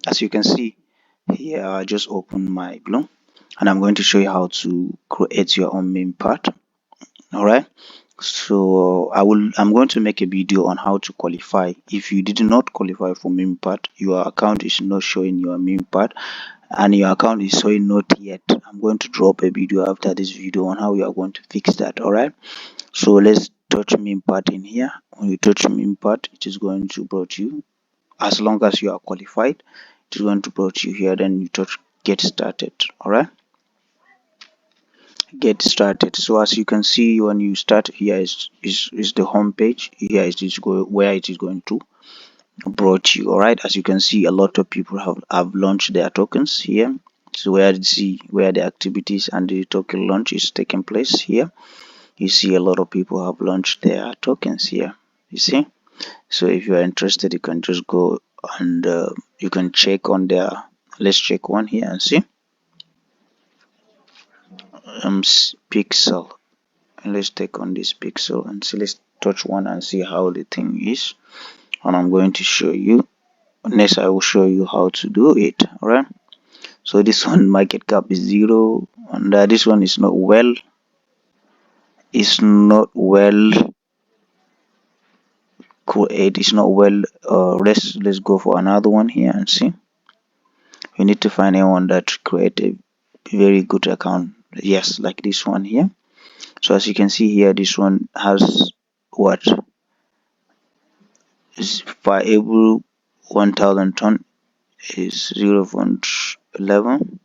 As you can see here, I just opened my Blum, and I'm going to show you how to create your own Memepad. All right. So I'm going to make a video on how to qualify. If you did not qualify for Memepad, your account is not showing your Memepad, and your account is showing not yet. I'm going to drop a video after this video on how you are going to fix that. All right. So let's touch Memepad in here. When you touch Memepad, it is going to brought you, as long as you are qualified, it is going to brought you here. Then you touch get started. All right. Get started. So as you can see, when you start, here is the home page. Here it is where it is going to brought you. All right. As you can see, a lot of people have launched their tokens here. So where you see where the activities and the token launch is taking place here, you see a lot of people have launched their tokens here. You see. So if you are interested, you can just go and you can check on their. Let's check one here and see. Pixel. Let's take on this pixel and see. Let's touch one and see how the thing is. And I'm going to show you. Next, I will show you how to do it. All right. So this one market cap is 0, and this one is not well. It's not well created. It's not well. Let's go for another one here and see. You need to find anyone that create a very good account. Yes, like this one here. So as you can see here, this one has what is viable 1000 ton is 0.11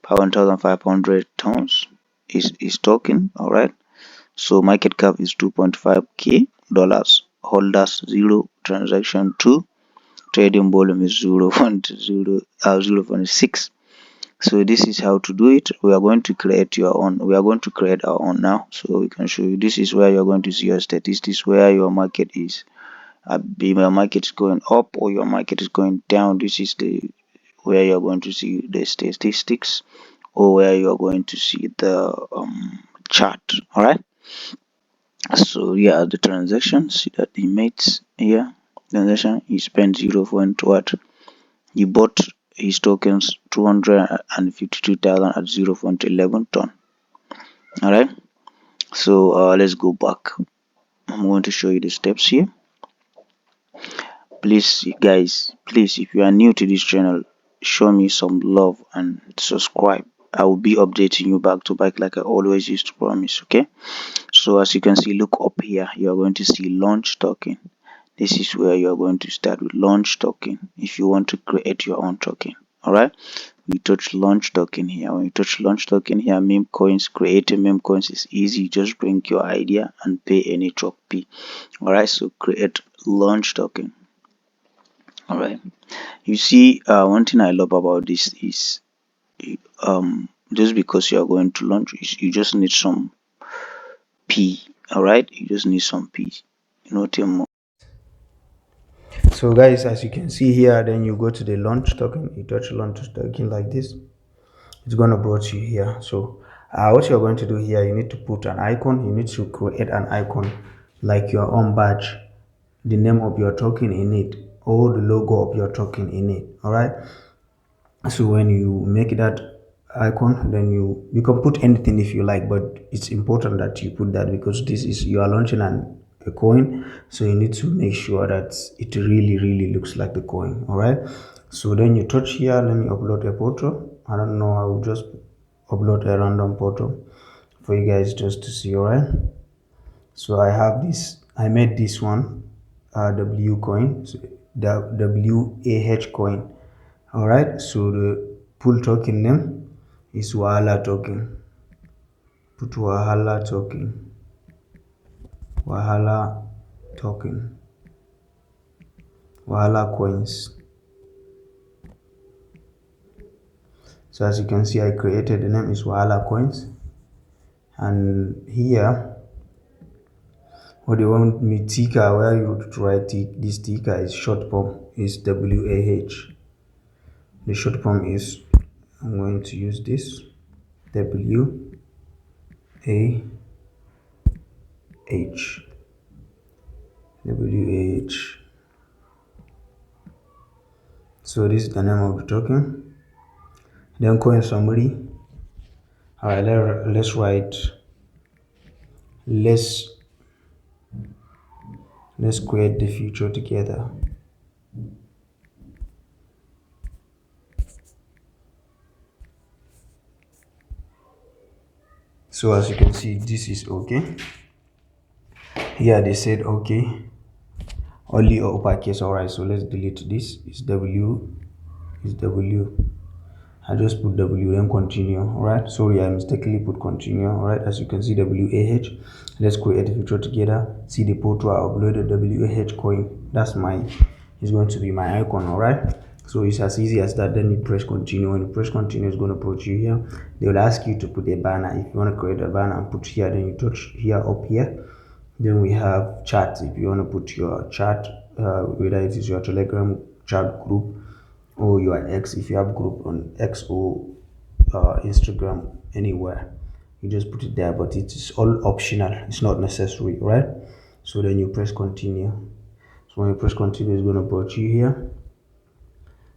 per 1500 tons is token. All right. So market cap is 2.5k dollars. Holders 0, transaction 2, trading volume is 0.6. So this is how to do it. We are going to create your own. We are going to create our own now, so we can show you. This is where you're going to see your statistics, where your market is. Your market is going up or your market is going down. This is the where you're going to see the statistics, or where you're going to see the chart. All right. So yeah, the transaction, see that he made here. Transaction, he spent 0. What he bought his tokens 252,000 at 0.11 ton. All right. So let's go back. I'm going to show you the steps here. Please guys, please, if you are new to this channel, show me some love and subscribe. I will be updating you back to back like I always used to promise. Okay. So as you can see, look up here, you are going to see launch token. This is where you are going to start with launch token if you want to create your own token. All right. We touch launch token here. When you touch launch token here, meme coins, creating meme coins is easy. Just bring your idea and pay any drop fee. All right. So create launch token. All right. You see, one thing I love about this is just because you are going to launch, you just need some P. All right. You just need some P. Nothing more. So guys, as you can see here, then you go to the launch token, you touch launch token like this, it's gonna brought you here. So what you're going to do here, you need to put an icon, you need to create an icon like your own badge, the name of your token in it, or the logo of your token in it. All right. So when you make that icon, then you can put anything if you like, but it's important that you put that because this is you are launching a coin, so you need to make sure that it really looks like the coin. All right. So then you touch here, let me upload a photo. I don't know, I will just upload a random photo for you guys just to see. All right. So I have this, I made this one W coin, so the WAH coin. All right. So the pool token name is Wahala token. Put Wahala token. Wahala token. Wahala coins. So as you can see, I created the name is Wahala coins, and here what they want me ticker where you write this ticker is short form is WAH. The short form is, I'm going to use this WAH. WAH. So this is the name of the token. Then coin summary. All right, let's write. Let's create the future together. So as you can see, this is okay. Here they said okay, only uppercase. All right, so let's delete this. It's W. It's W. I just put W, then continue. All right, sorry, I mistakenly put continue. All right, as you can see, WAH. Let's create a picture together. See the photo I uploaded, WAH coin. That's my, it's going to be my icon. All right, so it's as easy as that. Then you press continue. When you press continue, it's going to approach you here. They will ask you to put a banner. If you want to create a banner and put here, then you touch here, up here. Then we have chat. If you want to put your chat, whether it is your Telegram chat group or your X, if you have group on X or Instagram, anywhere, you just put it there. But it is all optional. It's not necessary, right? So then you press continue. So when you press continue, it's going to put you here.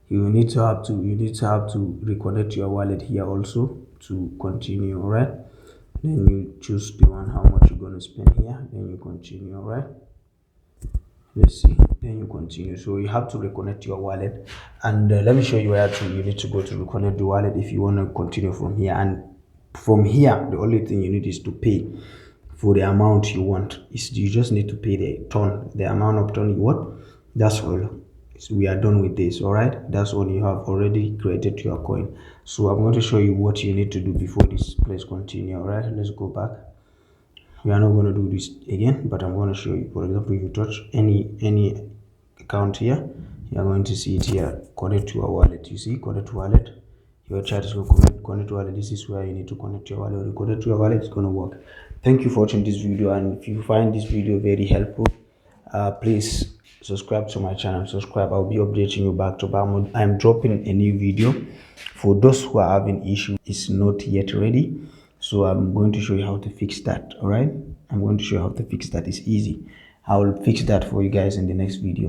You need to have to reconnect your wallet here also to continue, all right? Then you choose the one how much you're going to spend here, then you continue. All right, let's see, then you continue. So you have to reconnect your wallet, and let me show you where you need to go to reconnect the wallet if you want to continue from here. And from here, the only thing you need is to pay for the amount you want. You just need to pay the amount of ton you want. That's all. So we are done with this. All right, that's all. You have already created your coin. So I'm going to show you what you need to do before this place continue. All right, let's go back. We are not going to do this again, but I'm going to show you. For example, if you touch any account here, you are going to see it here. Connect to a wallet. You see, connect to wallet. Your chat is going to connect to wallet. This is where you need to connect your wallet. When you connect to your wallet, it's going to work. Thank you for watching this video, and if you find this video very helpful, please subscribe to my channel. Subscribe. I'll be updating you back to back. I'm dropping a new video. For those who are having issue, it's not yet ready, so I'm going to show you how to fix that. All right, I'm going to show you how to fix that. It's easy. I will fix that for you guys in the next video.